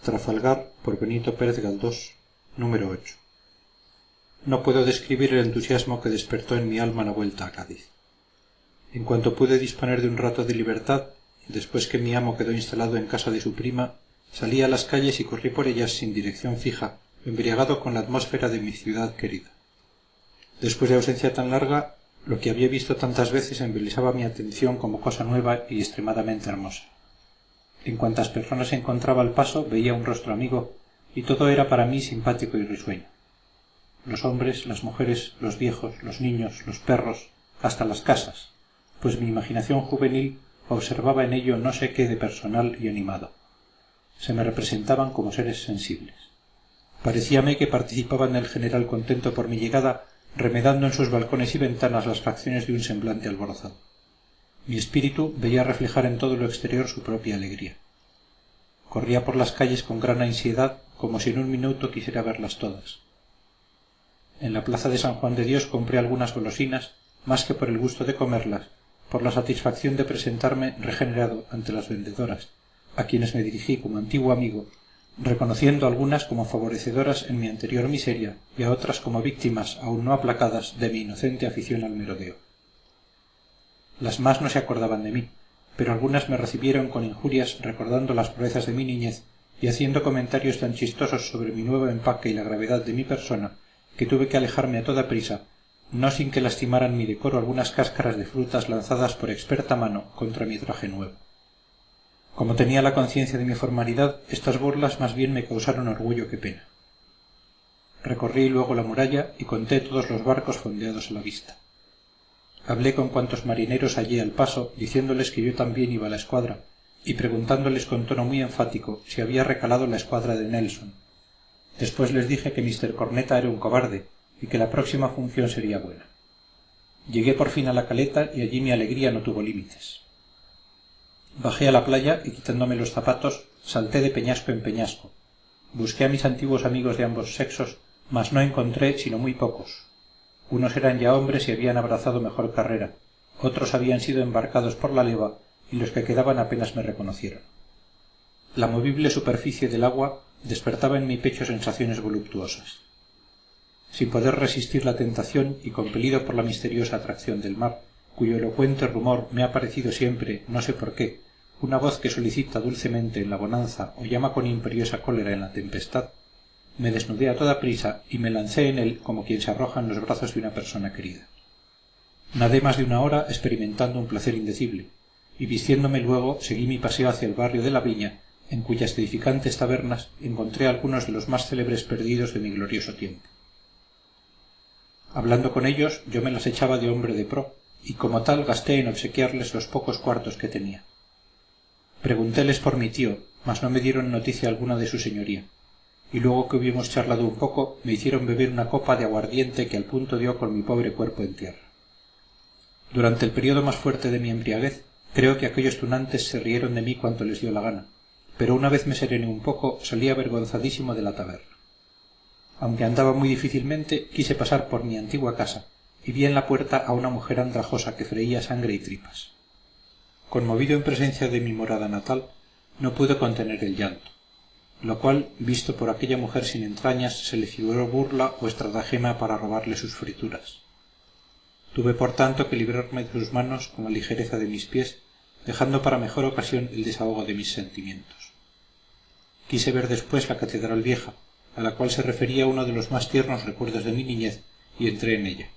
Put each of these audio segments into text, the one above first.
Trafalgar, por Benito Pérez Galdós, número 8. No puedo describir el entusiasmo que despertó en mi alma la vuelta a Cádiz. En cuanto pude disponer de un rato de libertad, después que mi amo quedó instalado en casa de su prima, salí a las calles y corrí por ellas sin dirección fija, embriagado con la atmósfera de mi ciudad querida. Después de ausencia tan larga, lo que había visto tantas veces embelesaba mi atención como cosa nueva y extremadamente hermosa. En cuantas personas encontraba al paso veía un rostro amigo, y todo era para mí simpático y risueño. Los hombres, las mujeres, los viejos, los niños, los perros, hasta las casas, pues mi imaginación juvenil observaba en ello no sé qué de personal y animado. Se me representaban como seres sensibles. Parecíame que participaban del general contento por mi llegada, remedando en sus balcones y ventanas las facciones de un semblante alborozado. Mi espíritu veía reflejar en todo lo exterior su propia alegría. Corría por las calles con gran ansiedad, como si en un minuto quisiera verlas todas. En la plaza de San Juan de Dios compré algunas golosinas, más que por el gusto de comerlas, por la satisfacción de presentarme regenerado ante las vendedoras, a quienes me dirigí como antiguo amigo, reconociendo algunas como favorecedoras en mi anterior miseria y a otras como víctimas aún no aplacadas de mi inocente afición al merodeo. Las más no se acordaban de mí, pero algunas me recibieron con injurias recordando las proezas de mi niñez y haciendo comentarios tan chistosos sobre mi nuevo empaque y la gravedad de mi persona que tuve que alejarme a toda prisa, no sin que lastimaran mi decoro algunas cáscaras de frutas lanzadas por experta mano contra mi traje nuevo. Como tenía la conciencia de mi formalidad, estas burlas más bien me causaron orgullo que pena. Recorrí luego la muralla y conté todos los barcos fondeados a la vista. Hablé con cuantos marineros hallé al paso, diciéndoles que yo también iba a la escuadra, y preguntándoles con tono muy enfático si había recalado la escuadra de Nelson. Después les dije que Mr. Corneta era un cobarde, y que la próxima función sería buena. Llegué por fin a la caleta y allí mi alegría no tuvo límites. Bajé a la playa y quitándome los zapatos, salté de peñasco en peñasco. Busqué a mis antiguos amigos de ambos sexos, mas no encontré sino muy pocos. Unos eran ya hombres y habían abrazado mejor carrera, otros habían sido embarcados por la leva y los que quedaban apenas me reconocieron. La movible superficie del agua despertaba en mi pecho sensaciones voluptuosas. Sin poder resistir la tentación y compelido por la misteriosa atracción del mar, cuyo elocuente rumor me ha parecido siempre, no sé por qué, una voz que solicita dulcemente en la bonanza o llama con imperiosa cólera en la tempestad, me desnudé a toda prisa y me lancé en él como quien se arroja en los brazos de una persona querida. Nadé más de una hora experimentando un placer indecible, y vistiéndome luego seguí mi paseo hacia el barrio de la Viña, en cuyas edificantes tabernas encontré algunos de los más célebres perdidos de mi glorioso tiempo. Hablando con ellos yo me las echaba de hombre de pro, y como tal gasté en obsequiarles los pocos cuartos que tenía. Preguntéles por mi tío, mas no me dieron noticia alguna de su señoría, y luego que hubimos charlado un poco me hicieron beber una copa de aguardiente que al punto dio con mi pobre cuerpo en tierra. Durante el período más fuerte de mi embriaguez creo que aquellos tunantes se rieron de mí cuanto les dio la gana, pero una vez me serené un poco salí avergonzadísimo de la taberna. Aunque andaba muy difícilmente quise pasar por mi antigua casa y vi en la puerta a una mujer andrajosa que freía sangre y tripas. Conmovido en presencia de mi morada natal no pude contener el llanto, lo cual visto por aquella mujer sin entrañas se le figuró burla o estratagema para robarle sus frituras. Tuve por tanto que librarme de sus manos con la ligereza de mis pies, dejando para mejor ocasión el desahogo de mis sentimientos. Quise ver después la catedral vieja, a la cual se refería uno de los más tiernos recuerdos de mi niñez, y entré en ella.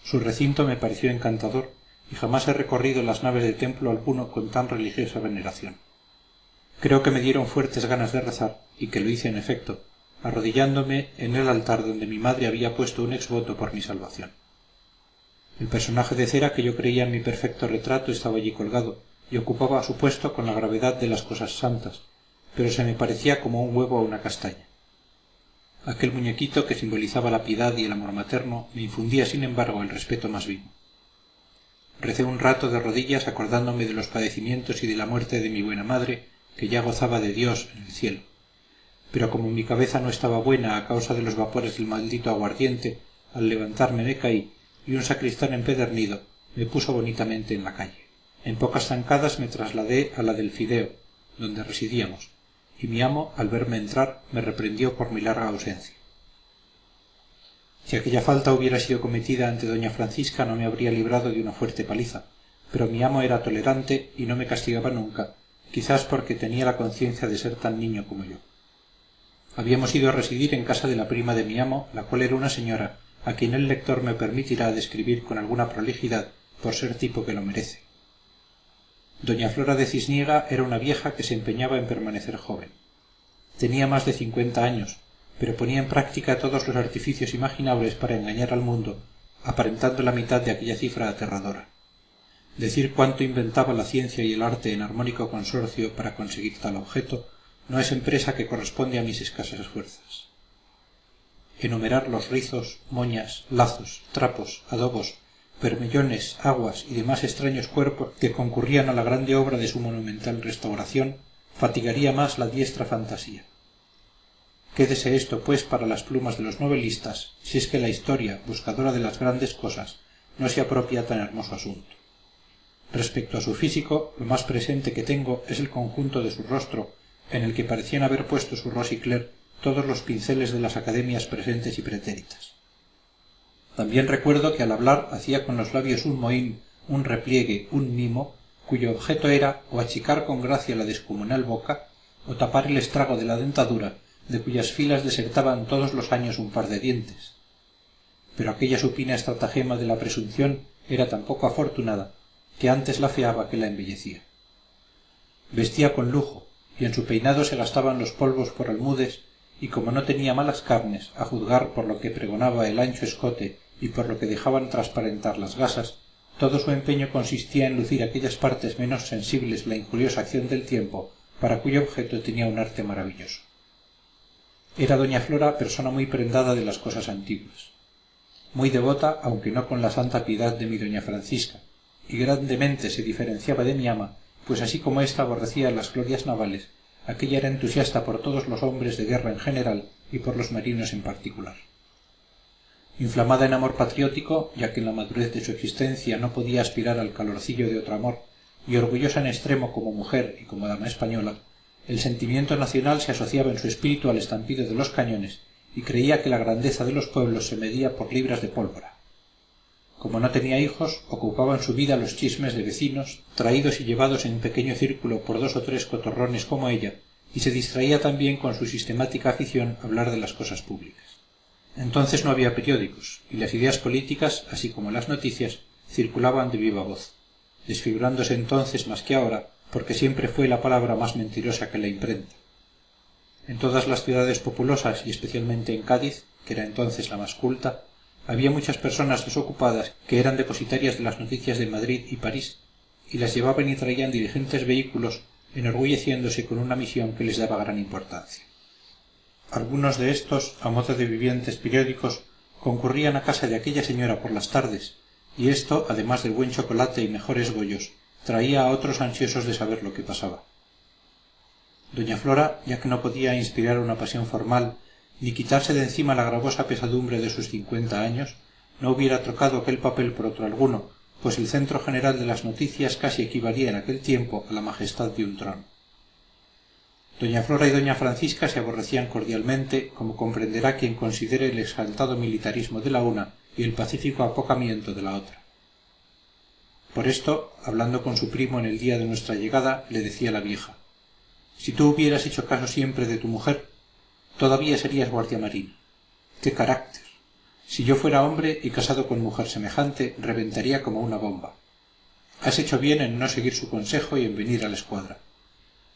Su recinto me pareció encantador, y jamás he recorrido las naves de templo alguno con tan religiosa veneración. Creo que me dieron fuertes ganas de rezar, y que lo hice en efecto, arrodillándome en el altar donde mi madre había puesto un exvoto por mi salvación. El personaje de cera que yo creía en mi perfecto retrato estaba allí colgado, y ocupaba su puesto con la gravedad de las cosas santas, pero se me parecía como un huevo a una castaña. Aquel muñequito que simbolizaba la piedad y el amor materno me infundía sin embargo el respeto más vivo. Recé un rato de rodillas acordándome de los padecimientos y de la muerte de mi buena madre, que ya gozaba de Dios en el cielo. Pero como mi cabeza no estaba buena a causa de los vapores del maldito aguardiente, al levantarme me caí, y un sacristán empedernido me puso bonitamente en la calle. En pocas zancadas me trasladé a la del Fideo, donde residíamos, y mi amo, al verme entrar, me reprendió por mi larga ausencia. Si aquella falta hubiera sido cometida ante doña Francisca no me habría librado de una fuerte paliza, pero mi amo era tolerante y no me castigaba nunca, quizás porque tenía la conciencia de ser tan niño como yo. Habíamos ido a residir en casa de la prima de mi amo, la cual era una señora, a quien el lector me permitirá describir con alguna prolijidad, por ser tipo que lo merece. Doña Flora de Cisniega era una vieja que se empeñaba en permanecer joven. Tenía más de 50 años, pero ponía en práctica todos los artificios imaginables para engañar al mundo, aparentando la mitad de aquella cifra aterradora. Decir cuánto inventaba la ciencia y el arte en armónico consorcio para conseguir tal objeto no es empresa que corresponde a mis escasas fuerzas. Enumerar los rizos, moñas, lazos, trapos, adobos, bermellones, aguas y demás extraños cuerpos que concurrían a la grande obra de su monumental restauración fatigaría más la diestra fantasía. Quédese esto, pues, para las plumas de los novelistas, si es que la historia, buscadora de las grandes cosas, no se apropia tan hermoso asunto. Respecto a su físico, lo más presente que tengo es el conjunto de su rostro, en el que parecían haber puesto su Rosicler todos los pinceles de las academias presentes y pretéritas. También recuerdo que al hablar hacía con los labios un mohín, un repliegue, un mimo, cuyo objeto era o achicar con gracia la descomunal boca o tapar el estrago de la dentadura, de cuyas filas desertaban todos los años un par de dientes. Pero aquella supina estratagema de la presunción era tan poco afortunada que antes la afeaba que la embellecía. Vestía con lujo, y en su peinado se gastaban los polvos por almudes, y como no tenía malas carnes, a juzgar por lo que pregonaba el ancho escote y por lo que dejaban transparentar las gasas, todo su empeño consistía en lucir aquellas partes menos sensibles a la injuriosa acción del tiempo, para cuyo objeto tenía un arte maravilloso. Era doña Flora persona muy prendada de las cosas antiguas, muy devota, aunque no con la santa piedad de mi doña Francisca, y grandemente se diferenciaba de mi ama, pues así como ésta aborrecía las glorias navales, aquella era entusiasta por todos los hombres de guerra en general y por los marinos en particular. Inflamada en amor patriótico, ya que en la madurez de su existencia no podía aspirar al calorcillo de otro amor, y orgullosa en extremo como mujer y como dama española, el sentimiento nacional se asociaba en su espíritu al estampido de los cañones y creía que la grandeza de los pueblos se medía por libras de pólvora. Como no tenía hijos, ocupaba en su vida los chismes de vecinos, traídos y llevados en pequeño círculo por 2 o 3 cotorrones como ella, y se distraía también con su sistemática afición a hablar de las cosas públicas. Entonces no había periódicos, y las ideas políticas, así como las noticias, circulaban de viva voz, desfigurándose entonces más que ahora, porque siempre fue la palabra más mentirosa que la imprenta. En todas las ciudades populosas, y especialmente en Cádiz, que era entonces la más culta, había muchas personas desocupadas que eran depositarias de las noticias de Madrid y París, y las llevaban y traían diligentes vehículos, enorgulleciéndose con una misión que les daba gran importancia. Algunos de estos, a modo de vivientes periódicos, concurrían a casa de aquella señora por las tardes, y esto, además del buen chocolate y mejores bollos, traía a otros ansiosos de saber lo que pasaba. Doña Flora, ya que no podía inspirar una pasión formal ni quitarse de encima la gravosa pesadumbre de sus 50 años, no hubiera trocado aquel papel por otro alguno, pues el centro general de las noticias casi equivalía en aquel tiempo a la majestad de un trono. Doña Flora y doña Francisca se aborrecían cordialmente, como comprenderá quien considere el exaltado militarismo de la una y el pacífico apocamiento de la otra. Por esto, hablando con su primo en el día de nuestra llegada, le decía la vieja: «Si tú hubieras hecho caso siempre de tu mujer, todavía serías guardia marina. ¡Qué carácter! Si yo fuera hombre y casado con mujer semejante, reventaría como una bomba. Has hecho bien en no seguir su consejo y en venir a la escuadra.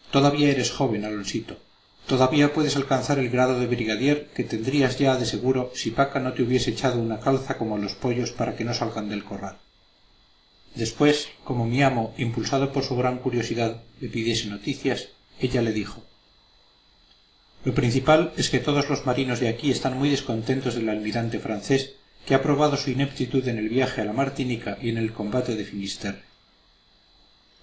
Todavía eres joven, Alonsito. Todavía puedes alcanzar el grado de brigadier que tendrías ya de seguro si Paca no te hubiese echado una calza como a los pollos para que no salgan del corral». Después, como mi amo, impulsado por su gran curiosidad, le pidiese noticias, ella le dijo: «Lo principal es que todos los marinos de aquí están muy descontentos del almirante francés, que ha probado su ineptitud en el viaje a la Martinica y en el combate de Finisterre.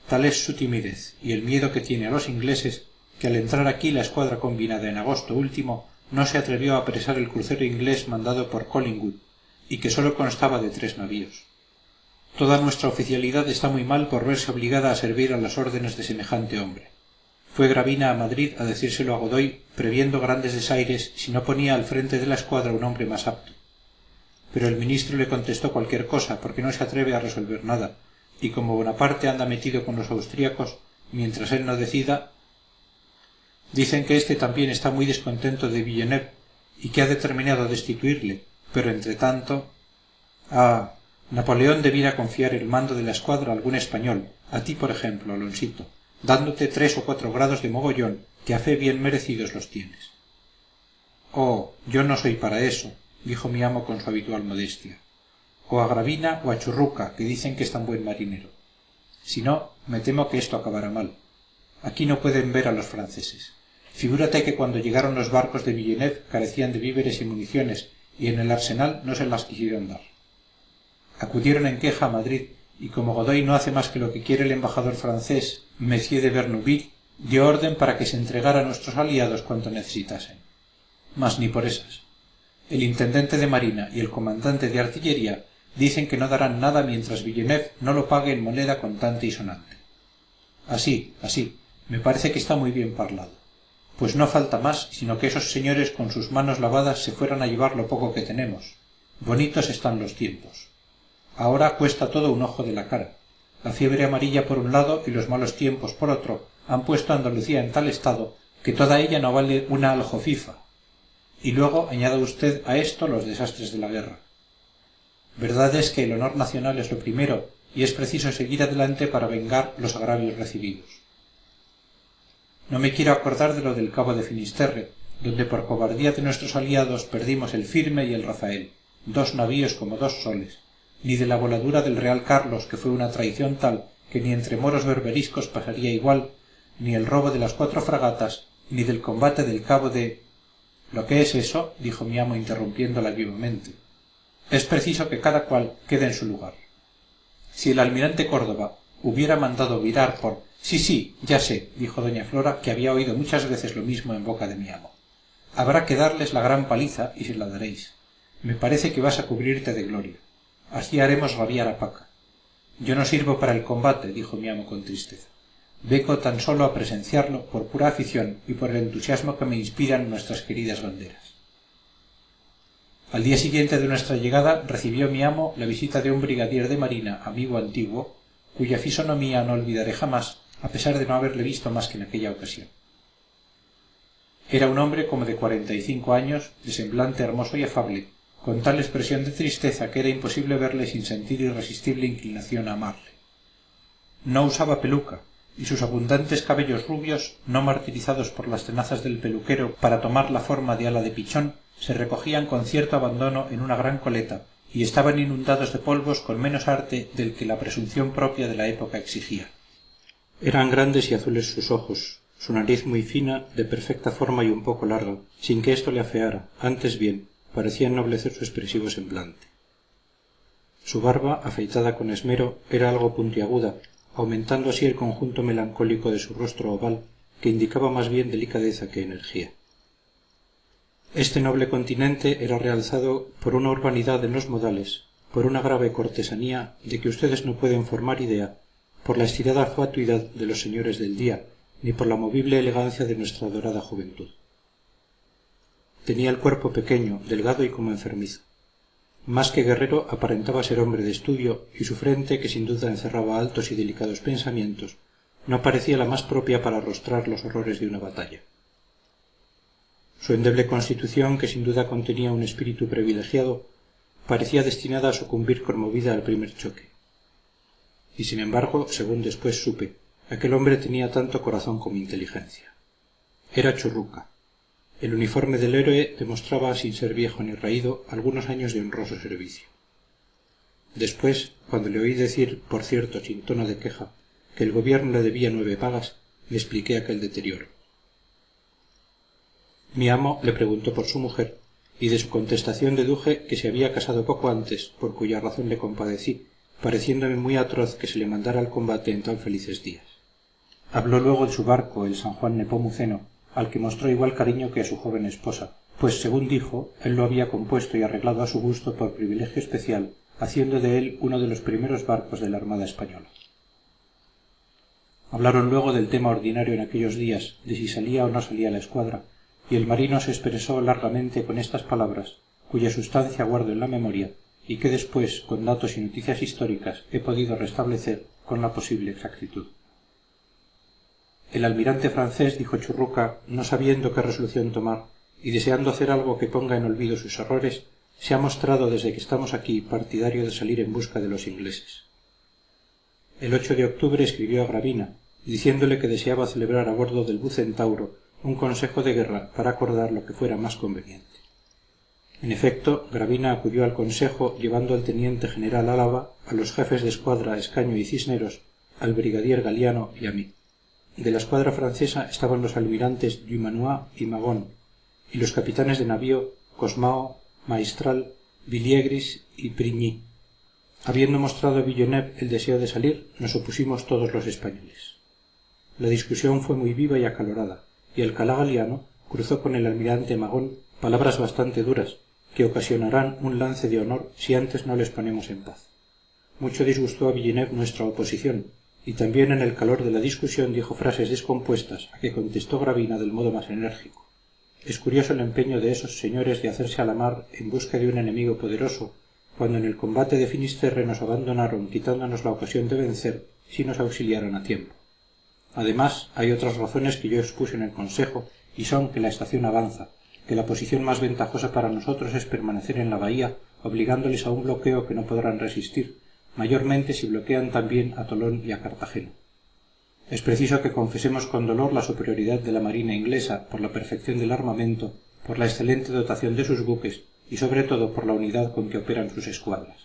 Tal es su timidez y el miedo que tiene a los ingleses, que al entrar aquí la escuadra combinada en agosto último no se atrevió a apresar el crucero inglés mandado por Collingwood, y que sólo constaba de 3 navíos. Toda nuestra oficialidad está muy mal por verse obligada a servir a las órdenes de semejante hombre. Fue Gravina a Madrid a decírselo a Godoy, previendo grandes desaires si no ponía al frente de la escuadra un hombre más apto. Pero el ministro le contestó cualquier cosa porque no se atreve a resolver nada, y como Bonaparte anda metido con los austríacos, mientras él no decida. Dicen que éste también está muy descontento de Villeneuve y que ha determinado destituirle, pero entre tanto. Napoleón debiera confiar el mando de la escuadra a algún español, a ti por ejemplo, Alonsito, dándote 3 o 4 grados de mogollón que a fe bien merecidos los tienes. Oh, yo no soy para eso, dijo mi amo con su habitual modestia. O a Gravina o a Churruca, que dicen que es tan buen marinero. Si no, me temo que esto acabará mal. Aquí no pueden ver a los franceses. Figúrate que cuando llegaron los barcos de Villeneuve carecían de víveres y municiones, y en el arsenal no se las quisieron dar. Acudieron en queja a Madrid, y como Godoy no hace más que lo que quiere el embajador francés, Messier de Bernouville, dio orden para que se entregara a nuestros aliados cuanto necesitasen. Mas ni por esas. El intendente de marina y el comandante de artillería dicen que no darán nada mientras Villeneuve no lo pague en moneda contante y sonante. Así, me parece que está muy bien parlado. Pues no falta más sino que esos señores con sus manos lavadas se fueran a llevar lo poco que tenemos. Bonitos están los tiempos. Ahora cuesta todo un ojo de la cara. La fiebre amarilla por un lado y los malos tiempos por otro han puesto a Andalucía en tal estado que toda ella no vale una aljofifa. Y luego añada usted a esto los desastres de la guerra. Verdad es que el honor nacional es lo primero y es preciso seguir adelante para vengar los agravios recibidos. No me quiero acordar de lo del cabo de Finisterre, donde por cobardía de nuestros aliados perdimos el Firme y el Rafael, 2 navíos como 2 soles, ni de la voladura del Real Carlos, que fue una traición tal que ni entre moros berberiscos pasaría igual, ni el robo de las 4 fragatas, ni del combate del cabo de... ¿Lo que es eso?, dijo mi amo interrumpiéndola vivamente. Es preciso que cada cual quede en su lugar. Si el almirante Córdoba hubiera mandado virar por... Sí, ya sé, dijo doña Flora, que había oído muchas veces lo mismo en boca de mi amo. Habrá que darles la gran paliza y se la daréis. Me parece que vas a cubrirte de gloria. Así haremos rabiar a Paca. Yo no sirvo para el combate, dijo mi amo con tristeza. Vengo tan solo a presenciarlo por pura afición y por el entusiasmo que me inspiran nuestras queridas banderas. Al día siguiente de nuestra llegada recibió mi amo la visita de un brigadier de marina amigo antiguo, cuya fisonomía no olvidaré jamás, a pesar de no haberle visto más que en aquella ocasión. Era un hombre como de 45 años, de semblante hermoso y afable, con tal expresión de tristeza que era imposible verle sin sentir irresistible inclinación a amarle. No usaba peluca, y sus abundantes cabellos rubios, no martirizados por las tenazas del peluquero para tomar la forma de ala de pichón, se recogían con cierto abandono en una gran coleta y estaban inundados de polvos con menos arte del que la presunción propia de la época exigía. Eran grandes y azules sus ojos, su nariz muy fina, de perfecta forma y un poco larga, sin que esto le afeara, antes bien, parecía ennoblecer su expresivo semblante. Su barba, afeitada con esmero, era algo puntiaguda, aumentando así el conjunto melancólico de su rostro oval, que indicaba más bien delicadeza que energía. Este noble continente era realzado por una urbanidad en los modales, por una grave cortesanía de que ustedes no pueden formar idea, por la estirada fatuidad de los señores del día, ni por la movible elegancia de nuestra dorada juventud. Tenía el cuerpo pequeño, delgado y como enfermizo. Más que guerrero aparentaba ser hombre de estudio, y su frente, que sin duda encerraba altos y delicados pensamientos, no parecía la más propia para arrostrar los horrores de una batalla. Su endeble constitución, que sin duda contenía un espíritu privilegiado, parecía destinada a sucumbir conmovida al primer choque. Y sin embargo, según después supe, aquel hombre tenía tanto corazón como inteligencia. Era Churruca. El uniforme del héroe demostraba, sin ser viejo ni raído, algunos años de honroso servicio. Después, cuando le oí decir, por cierto sin tono de queja, que el gobierno le debía 9 pagas, le expliqué aquel deterioro. Mi amo le preguntó por su mujer, y de su contestación deduje que se había casado poco antes, por cuya razón le compadecí, pareciéndome muy atroz que se le mandara al combate en tan felices días. Habló luego de su barco, el San Juan Nepomuceno, al que mostró igual cariño que a su joven esposa, pues según dijo, él lo había compuesto y arreglado a su gusto por privilegio especial, haciendo de él uno de los primeros barcos de la Armada Española. Hablaron luego del tema ordinario en aquellos días, de si salía o no salía la escuadra, y el marino se expresó largamente con estas palabras, cuya sustancia guardo en la memoria, y que después, con datos y noticias históricas, he podido restablecer con la posible exactitud. El almirante francés, dijo Churruca, no sabiendo qué resolución tomar, y deseando hacer algo que ponga en olvido sus errores, se ha mostrado desde que estamos aquí partidario de salir en busca de los ingleses. El 8 de octubre escribió a Gravina, diciéndole que deseaba celebrar a bordo del Bucentauro un consejo de guerra para acordar lo que fuera más conveniente. En efecto, Gravina acudió al consejo llevando al teniente general Álava, a los jefes de escuadra Escaño y Cisneros, al brigadier Galiano y a mí. De la escuadra francesa estaban los almirantes Dumanoir y Magon, y los capitanes de navío Cosmao, Maestral, Villiegris y Prigny. Habiendo mostrado a Villeneuve el deseo de salir, nos opusimos todos los españoles. La discusión fue muy viva y acalorada, y Alcalá Galiano cruzó con el almirante Magón palabras bastante duras, que ocasionarán un lance de honor si antes no les ponemos en paz. Mucho disgustó a Villeneuve nuestra oposición, y también en el calor de la discusión dijo frases descompuestas, a que contestó Gravina del modo más enérgico. Es curioso el empeño de esos señores de hacerse a la mar en busca de un enemigo poderoso, cuando en el combate de Finisterre nos abandonaron quitándonos la ocasión de vencer si nos auxiliaran a tiempo. Además, hay otras razones que yo expuse en el consejo, y son que la estación avanza, que la posición más ventajosa para nosotros es permanecer en la bahía, obligándoles a un bloqueo que no podrán resistir, mayormente si bloquean también a Tolón y a Cartagena. Es preciso que confesemos con dolor la superioridad de la marina inglesa por la perfección del armamento, por la excelente dotación de sus buques y sobre todo por la unidad con que operan sus escuadras.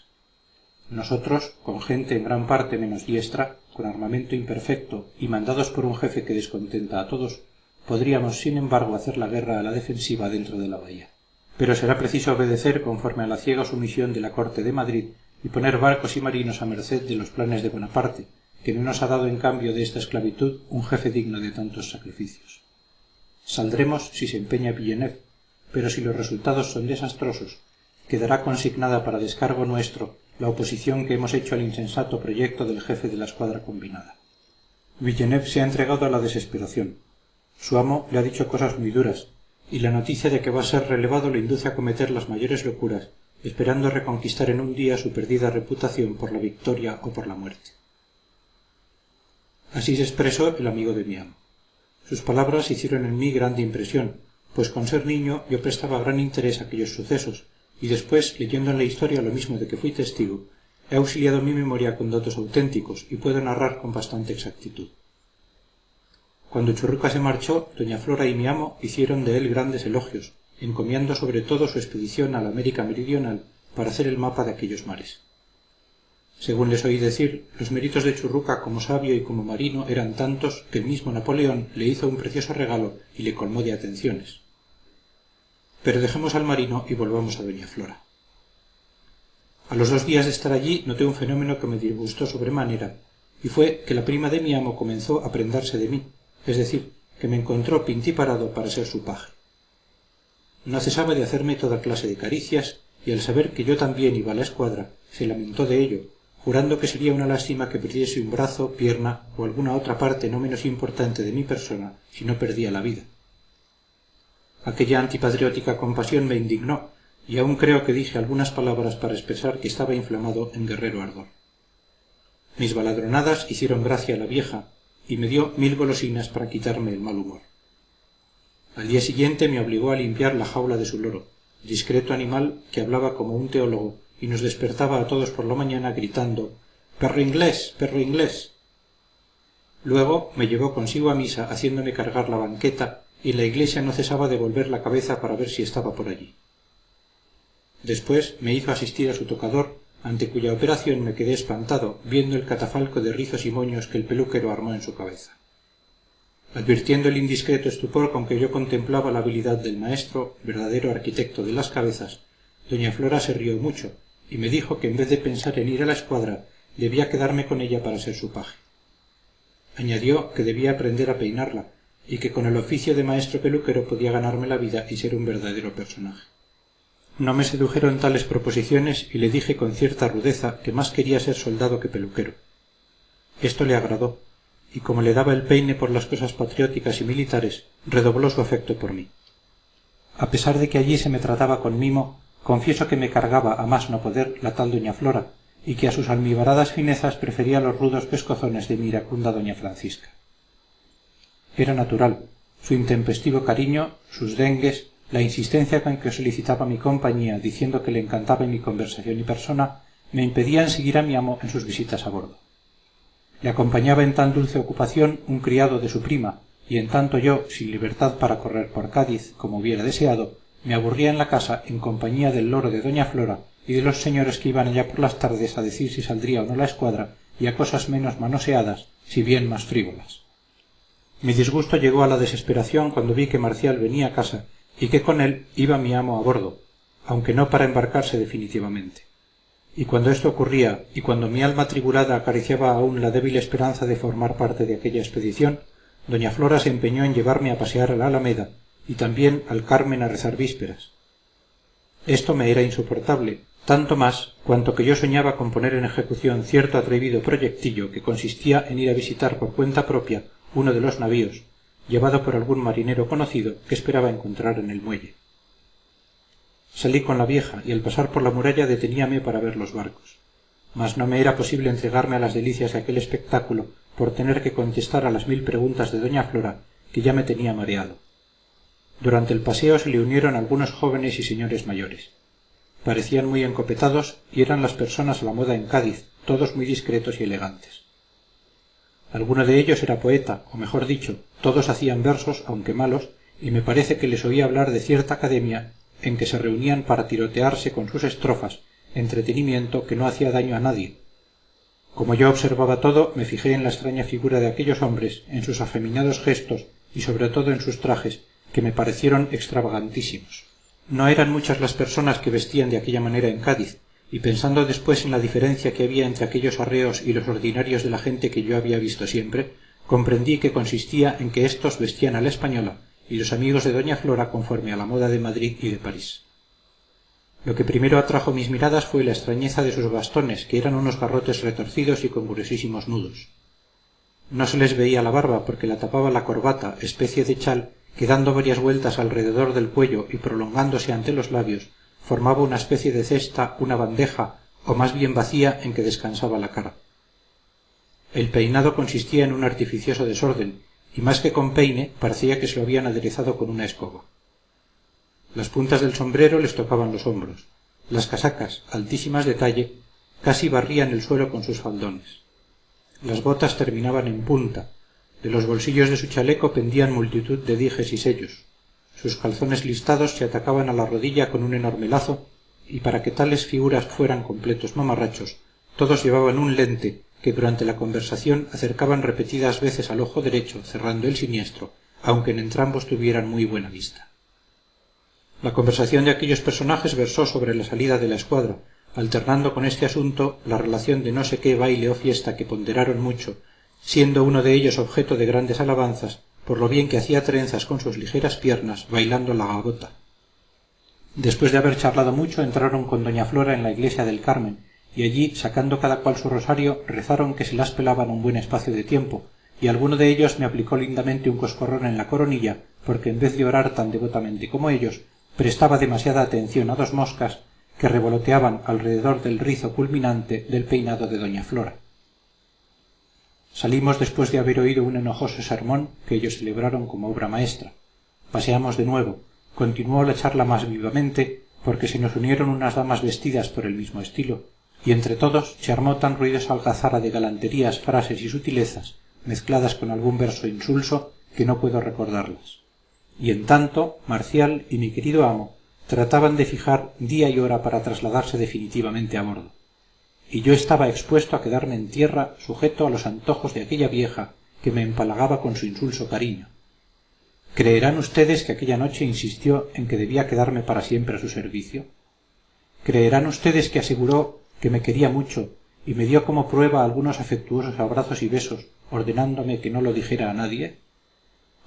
Nosotros, con gente en gran parte menos diestra, con armamento imperfecto y mandados por un jefe que descontenta a todos, podríamos sin embargo hacer la guerra a la defensiva dentro de la bahía. Pero será preciso obedecer conforme a la ciega sumisión de la corte de Madrid y poner barcos y marinos a merced de los planes de Bonaparte, que no nos ha dado en cambio de esta esclavitud un jefe digno de tantos sacrificios. Saldremos si se empeña Villeneuve, pero si los resultados son desastrosos, quedará consignada para descargo nuestro la oposición que hemos hecho al insensato proyecto del jefe de la escuadra combinada. Villeneuve se ha entregado a la desesperación. Su amo le ha dicho cosas muy duras, y la noticia de que va a ser relevado le induce a cometer las mayores locuras, esperando reconquistar en un día su perdida reputación por la victoria o por la muerte. Así se expresó el amigo de mi amo. Sus palabras hicieron en mí grande impresión, pues con ser niño yo prestaba gran interés a aquellos sucesos, y después, leyendo en la historia lo mismo de que fui testigo, he auxiliado mi memoria con datos auténticos y puedo narrar con bastante exactitud. Cuando Churruca se marchó, doña Flora y mi amo hicieron de él grandes elogios, encomiando sobre todo su expedición a la América meridional para hacer el mapa de aquellos mares. Según les oí decir, los méritos de Churruca como sabio y como marino eran tantos que el mismo Napoleón le hizo un precioso regalo y le colmó de atenciones. Pero dejemos al marino y volvamos a doña Flora. A los 2 días de estar allí noté un fenómeno que me disgustó sobremanera, y fue que la prima de mi amo comenzó a prendarse de mí, es decir, que me encontró pintiparado para ser su paje. No cesaba de hacerme toda clase de caricias, y al saber que yo también iba a la escuadra, se lamentó de ello, jurando que sería una lástima que perdiese un brazo, pierna o alguna otra parte no menos importante de mi persona si no perdía la vida. Aquella antipatriótica compasión me indignó, y aún creo que dije algunas palabras para expresar que estaba inflamado en guerrero ardor. Mis baladronadas hicieron gracia a la vieja, y me dio 1000 golosinas para quitarme el mal humor. Al día siguiente me obligó a limpiar la jaula de su loro, discreto animal que hablaba como un teólogo y nos despertaba a todos por la mañana gritando «¡Perro inglés! ¡Perro inglés!». Luego me llevó consigo a misa haciéndome cargar la banqueta, y en la iglesia no cesaba de volver la cabeza para ver si estaba por allí. Después me hizo asistir a su tocador, ante cuya operación me quedé espantado viendo el catafalco de rizos y moños que el peluquero armó en su cabeza. Advirtiendo el indiscreto estupor con que yo contemplaba la habilidad del maestro, verdadero arquitecto de las cabezas, doña Flora se rió mucho y me dijo que en vez de pensar en ir a la escuadra debía quedarme con ella para ser su paje. Añadió que debía aprender a peinarla y que con el oficio de maestro peluquero podía ganarme la vida y ser un verdadero personaje. No me sedujeron tales proposiciones y le dije con cierta rudeza que más quería ser soldado que peluquero. Esto le agradó, y como le daba el peine por las cosas patrióticas y militares, redobló su afecto por mí. A pesar de que allí se me trataba con mimo, confieso que me cargaba a más no poder la tal doña Flora, y que a sus almibaradas finezas prefería los rudos pescozones de mi iracunda doña Francisca. Era natural, su intempestivo cariño, sus dengues, la insistencia con que solicitaba mi compañía diciendo que le encantaba mi conversación y persona, me impedían seguir a mi amo en sus visitas a bordo. Le acompañaba en tan dulce ocupación un criado de su prima, y en tanto yo, sin libertad para correr por Cádiz, como hubiera deseado, me aburría en la casa en compañía del loro de doña Flora y de los señores que iban allá por las tardes a decir si saldría o no la escuadra y a cosas menos manoseadas, si bien más frívolas. Mi disgusto llegó a la desesperación cuando vi que Marcial venía a casa y que con él iba mi amo a bordo, aunque no para embarcarse definitivamente. Y cuando esto ocurría, y cuando mi alma atribulada acariciaba aún la débil esperanza de formar parte de aquella expedición, doña Flora se empeñó en llevarme a pasear a la Alameda y también al Carmen a rezar vísperas. Esto me era insoportable, tanto más cuanto que yo soñaba con poner en ejecución cierto atrevido proyectillo que consistía en ir a visitar por cuenta propia uno de los navíos, llevado por algún marinero conocido que esperaba encontrar en el muelle. Salí con la vieja y al pasar por la muralla deteníame para ver los barcos. Mas no me era posible entregarme a las delicias de aquel espectáculo por tener que contestar a las 1000 preguntas de doña Flora, que ya me tenía mareado. Durante el paseo se le unieron algunos jóvenes y señores mayores. Parecían muy encopetados y eran las personas a la moda en Cádiz, todos muy discretos y elegantes. Alguno de ellos era poeta, o mejor dicho, todos hacían versos, aunque malos, y me parece que les oí hablar de cierta academia en que se reunían para tirotearse con sus estrofas, entretenimiento que no hacía daño a nadie. Como yo observaba todo, me fijé en la extraña figura de aquellos hombres, en sus afeminados gestos y sobre todo en sus trajes, que me parecieron extravagantísimos. No eran muchas las personas que vestían de aquella manera en Cádiz, y pensando después en la diferencia que había entre aquellos arreos y los ordinarios de la gente que yo había visto siempre, comprendí que consistía en que éstos vestían a la española y los amigos de doña Flora conforme a la moda de Madrid y de París. Lo que primero atrajo mis miradas fue la extrañeza de sus bastones, que eran unos garrotes retorcidos y con gruesísimos nudos. No se les veía la barba porque la tapaba la corbata, especie de chal, que dando varias vueltas alrededor del cuello y prolongándose ante los labios, formaba una especie de cesta, una bandeja, o más bien vacía, en que descansaba la cara. El peinado consistía en un artificioso desorden, y más que con peine parecía que se lo habían aderezado con una escoba. Las puntas del sombrero les tocaban los hombros. Las casacas, altísimas de talle, casi barrían el suelo con sus faldones. Las botas terminaban en punta. De los bolsillos de su chaleco pendían multitud de dijes y sellos. Sus calzones listados se atacaban a la rodilla con un enorme lazo, y para que tales figuras fueran completos mamarrachos, todos llevaban un lente que durante la conversación acercaban repetidas veces al ojo derecho, cerrando el siniestro, aunque en entrambos tuvieran muy buena vista. La conversación de aquellos personajes versó sobre la salida de la escuadra, alternando con este asunto la relación de no sé qué baile o fiesta que ponderaron mucho, siendo uno de ellos objeto de grandes alabanzas por lo bien que hacía trenzas con sus ligeras piernas bailando la gavota. Después de haber charlado mucho entraron con doña Flora en la iglesia del Carmen, y allí, sacando cada cual su rosario, rezaron que se las pelaban un buen espacio de tiempo, y alguno de ellos me aplicó lindamente un coscorrón en la coronilla, porque en vez de orar tan devotamente como ellos, prestaba demasiada atención a 2 moscas que revoloteaban alrededor del rizo culminante del peinado de doña Flora. Salimos después de haber oído un enojoso sermón que ellos celebraron como obra maestra. Paseamos de nuevo. Continuó la charla más vivamente, porque se nos unieron unas damas vestidas por el mismo estilo, y entre todos se armó tan ruidosa algazara de galanterías, frases y sutilezas, mezcladas con algún verso insulso, que no puedo recordarlas. Y en tanto, Marcial y mi querido amo trataban de fijar día y hora para trasladarse definitivamente a bordo. Y yo estaba expuesto a quedarme en tierra sujeto a los antojos de aquella vieja que me empalagaba con su insulso cariño. ¿Creerán ustedes que aquella noche insistió en que debía quedarme para siempre a su servicio? ¿Creerán ustedes que aseguró que me quería mucho y me dio como prueba algunos afectuosos abrazos y besos, ordenándome que no lo dijera a nadie?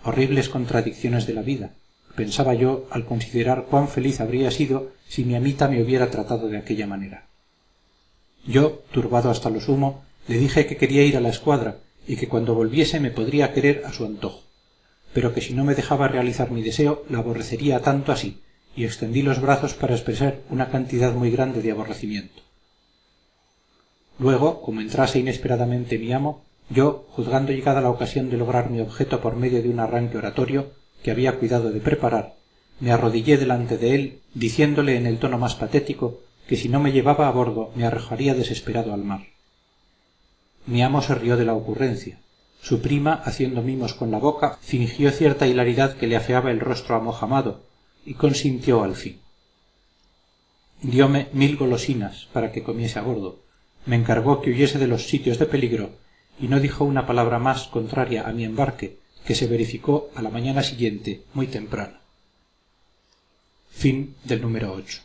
Horribles contradicciones de la vida, pensaba yo al considerar cuán feliz habría sido si mi amita me hubiera tratado de aquella manera. Yo, turbado hasta lo sumo, le dije que quería ir a la escuadra y que cuando volviese me podría querer a su antojo, pero que si no me dejaba realizar mi deseo la aborrecería tanto así, y extendí los brazos para expresar una cantidad muy grande de aborrecimiento. Luego, como entrase inesperadamente mi amo, yo, juzgando llegada la ocasión de lograr mi objeto por medio de un arranque oratorio que había cuidado de preparar, me arrodillé delante de él, diciéndole en el tono más patético que si no me llevaba a bordo me arrojaría desesperado al mar. Mi amo se rió de la ocurrencia. Su prima, haciendo mimos con la boca, fingió cierta hilaridad que le afeaba el rostro amojamado, y consintió al fin. Diome 1000 golosinas para que comiese a bordo, me encargó que huyese de los sitios de peligro, y no dijo una palabra más contraria a mi embarque, que se verificó a la mañana siguiente muy temprano. Fin del número 8.